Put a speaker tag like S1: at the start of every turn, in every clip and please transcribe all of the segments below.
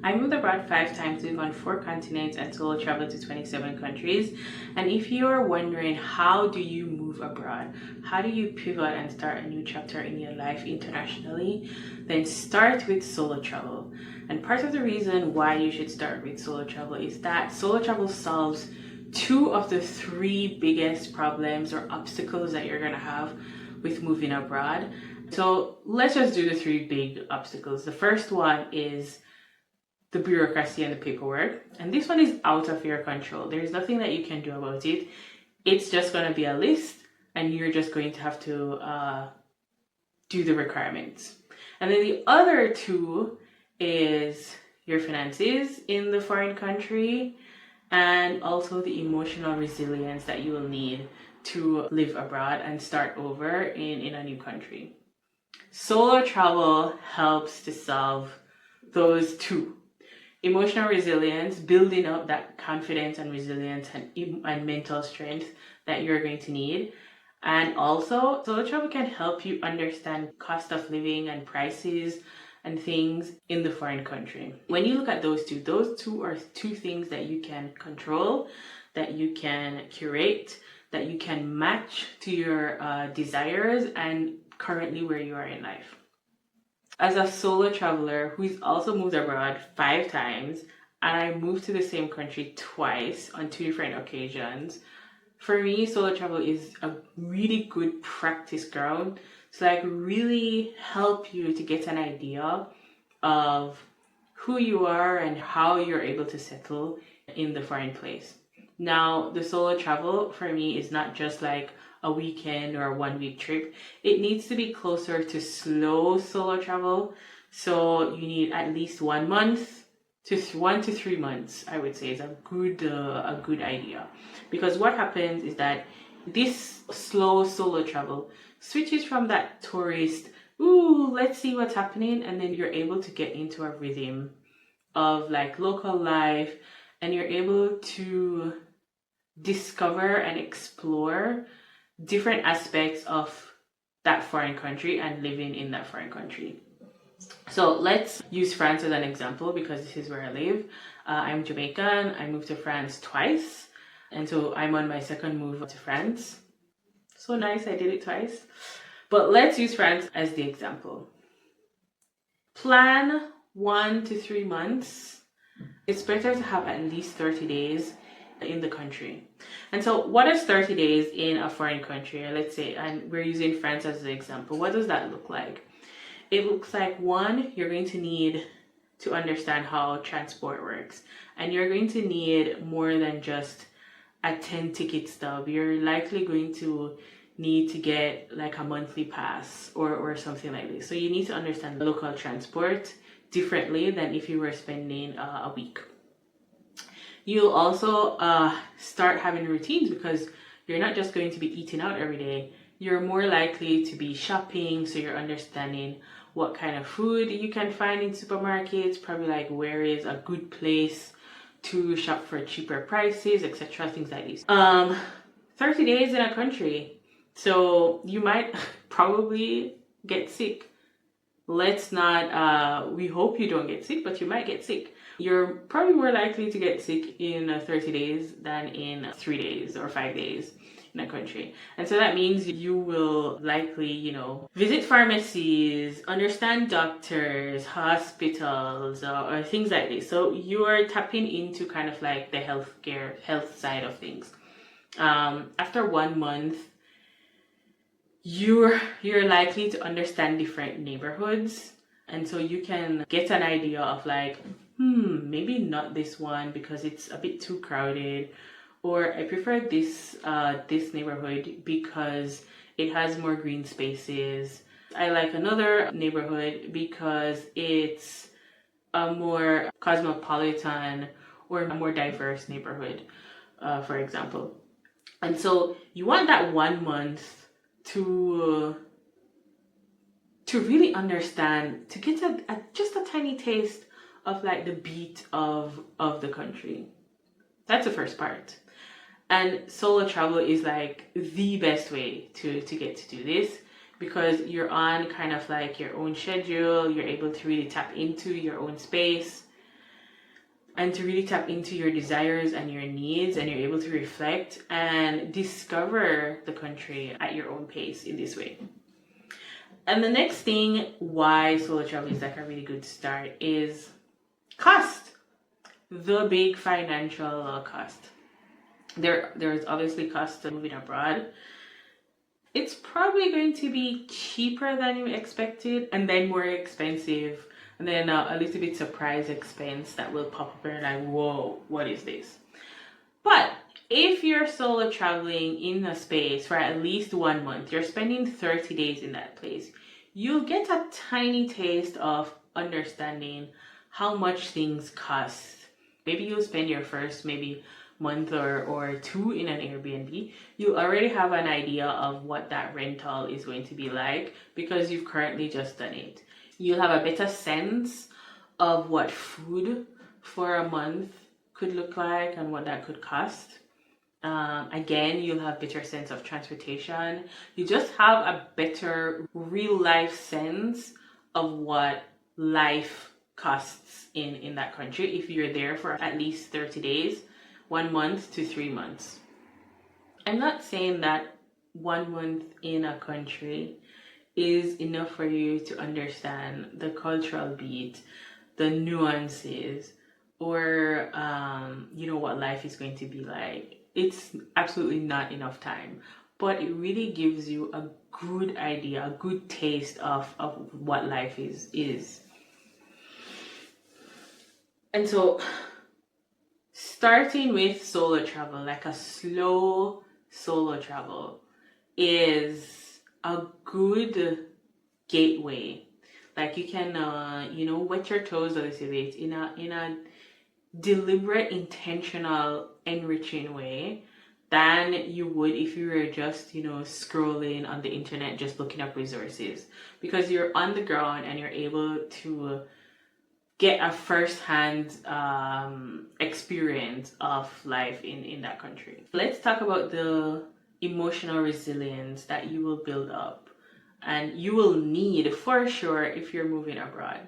S1: I moved abroad 5 times, lived on 4 continents, and solo traveled to 27 countries. And if you're wondering, how do you move abroad? How do you pivot and start a new chapter in your life internationally? Then start with solo travel. And part of the reason why you should start with solo travel is that solo travel solves 2 of the 3 biggest problems or obstacles that you're going to have with moving abroad. So let's just do the 3 big obstacles. The first one is the bureaucracy and the paperwork. And this one is out of your control. There's nothing that you can do about it. It's just going to be a list and you're just going to have to do the requirements. And then the other 2 is your finances in the foreign country and also the emotional resilience that you will need to live abroad and start over in a new country. Solo travel helps to solve those 2. Emotional resilience, building up that confidence and resilience and mental strength that you're going to need. And also, solo travel can help you understand cost of living and prices and things in the foreign country. When you look at those 2 are 2 things that you can control, that you can curate, that you can match to your desires and currently where you are in life. As a solo traveler who's also moved abroad 5 times, and I moved to the same country twice on 2 different occasions, for me, solo travel is a really good practice ground to really help you to get an idea of who you are and how you're able to settle in the foreign place. Now, the solo travel for me is not just like a weekend or a 1-week trip. It needs to be closer to slow solo travel. So you need at least 1 month to 1 to 3 months, I would say, is a good idea. Because what happens is that this slow solo travel switches from that tourist, let's see what's happening, and then you're able to get into a rhythm of local life, and you're able to discover and explore different aspects of that foreign country and living in that foreign country. So let's use France as an example because this is where I live. I'm Jamaican. I moved to France twice. And so I'm on my 2nd move to France. So nice, I did it twice. But let's use France as the example. Plan 1 to 3 months. It's better to have at least 30 days in the country. And so what is 30 days in a foreign country? Let's say, and we're using France as an example. What does that look like? It looks like, 1, you're going to need to understand how transport works. And you're going to need more than just a 10-ticket stub. You're likely going to need to get a monthly pass or something like this. So you need to understand local transport differently than if you were spending a week. You'll also start having routines because you're not just going to be eating out every day. You're more likely to be shopping, so you're understanding what kind of food you can find in supermarkets, probably where is a good place to shop for cheaper prices, etc., things like this. 30 days in a country, so you might probably get sick. Let's not, we hope you don't get sick, but you might get sick. You're probably more likely to get sick in 30 days than in 3 days or 5 days in a country. And so that means you will likely, visit pharmacies, understand doctors, hospitals, or things like this. So you are tapping into kind of the health side of things. After 1 month, you're likely to understand different neighborhoods, and so you can get an idea of maybe not this one because it's a bit too crowded, or I prefer this neighborhood because it has more green spaces. I like another neighborhood because it's a more cosmopolitan or a more diverse neighborhood, for example. And so you want that 1 month to really understand, to get just a tiny taste of the beat of the country. That's the first part. And solo travel is the best way to get to do this because you're on kind of your own schedule. You're able to really tap into your own space. and to really tap into your desires and your needs, and you're able to reflect and discover the country at your own pace in this way. And the next thing why solo travel is like a really good start is cost. The big financial cost. There's obviously cost to moving abroad. It's probably going to be cheaper than you expected, and then more expensive, and then a little bit surprise expense that will pop up and you're like, whoa, what is this? But if you're solo traveling in a space for at least 1 month, you're spending 30 days in that place, you'll get a tiny taste of understanding how much things cost. Maybe you'll spend your first month or two in an Airbnb. You already have an idea of what that rental is going to be like because you've currently just done it. You'll have a better sense of what food for a month could look like and what that could cost. Again, you'll have better sense of transportation. You just have a better real life sense of what life costs in that country if you're there for at least 30 days, 1 month to 3 months. I'm not saying that 1 month in a country is enough for you to understand the cultural beat, the nuances, or what life is going to be like. It's absolutely not enough time, but it really gives you a good idea, a good taste of what life is. And so starting with solo travel, like a slow solo travel, is a good gateway. Like you can wet your toes a little bit in a deliberate, intentional, enriching way than you would if you were just scrolling on the internet, just looking up resources, because you're on the ground and you're able to get a first-hand experience of life in that country. Let's talk about the emotional resilience that you will build up and you will need for sure if you're moving abroad.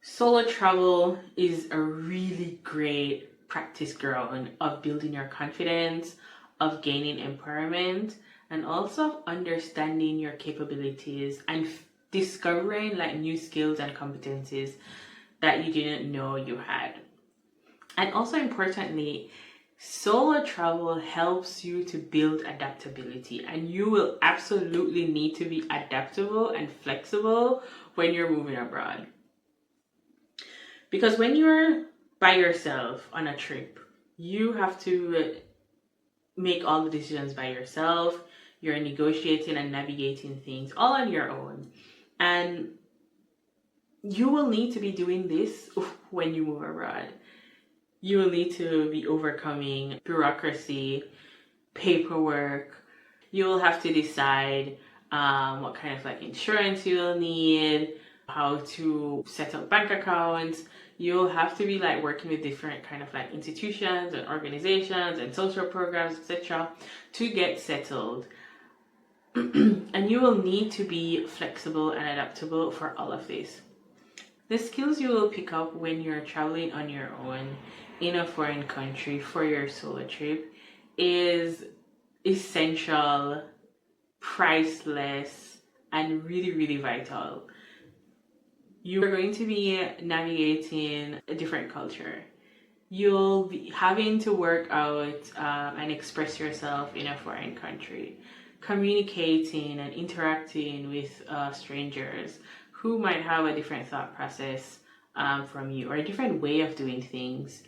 S1: Solo travel is a really great practice ground of building your confidence, of gaining empowerment, and also of understanding your capabilities and discovering like new skills and competencies that you didn't know you had. And also importantly, solo travel helps you to build adaptability, and you will absolutely need to be adaptable and flexible when you're moving abroad. Because when you're by yourself on a trip, you have to make all the decisions by yourself. You're negotiating and navigating things all on your own. And you will need to be doing this when you move abroad. You will need to be overcoming bureaucracy, paperwork. You will have to decide what kind of like insurance you will need, how to set up bank accounts. You'll have to be like working with different kind of like institutions and organizations and social programs, etc., to get settled. And you will need to be flexible and adaptable for all of this. The skills you will pick up when you're traveling on your own in a foreign country for your solo trip is essential, priceless, and really, really vital. You are going to be navigating a different culture. You'll be having to work out and express yourself in a foreign country, communicating and interacting with strangers who might have a different thought process from you, or a different way of doing things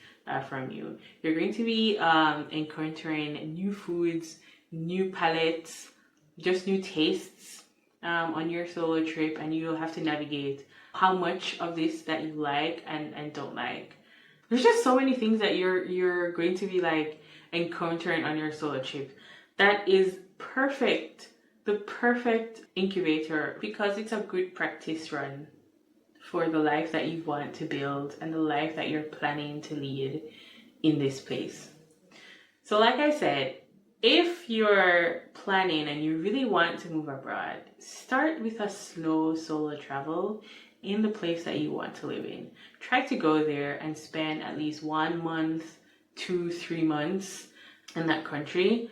S1: from you. You're going to be encountering new foods, new palettes, just new tastes on your solo trip, and you'll have to navigate how much of this that you like and don't like. There's just so many things that you're going to be like encountering on your solo trip that is perfect, the perfect incubator, because it's a good practice run for the life that you want to build and the life that you're planning to lead in this place. So like I said, if you're planning and you really want to move abroad, start with a slow solo travel in the place that you want to live in. Try to go there and spend at least 1 month, 2-3 months in that country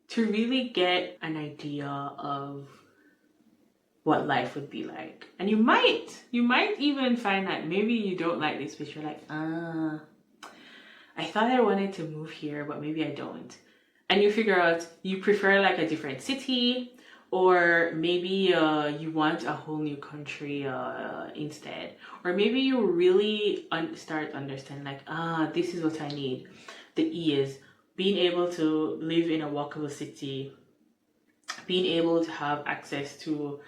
S1: to really get an idea of what life would be like. And you might even find that maybe you don't like this, but you're like, I thought I wanted to move here, but maybe I don't. And you figure out you prefer like a different city, or maybe you want a whole new country instead. Or maybe you really start understanding like, this is what I need. The E is being able to live in a walkable city, being able to have access to,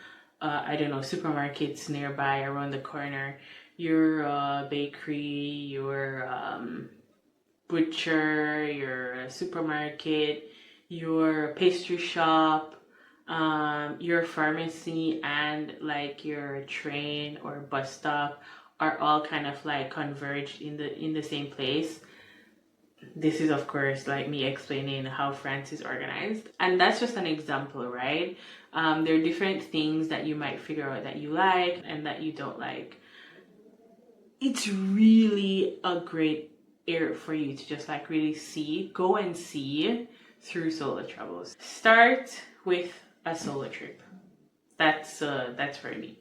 S1: I don't know, supermarkets nearby around the corner, your bakery, your butcher, your supermarket, your pastry shop, your pharmacy, and like your train or bus stop are all kind of like converged in the same place. This is of course like me explaining how France is organized, and that's just an example, right? There are different things that you might figure out that you like and that you don't like. It's really a great area for you to just like really go and see through solo travels. Start with a solo trip. That's for me.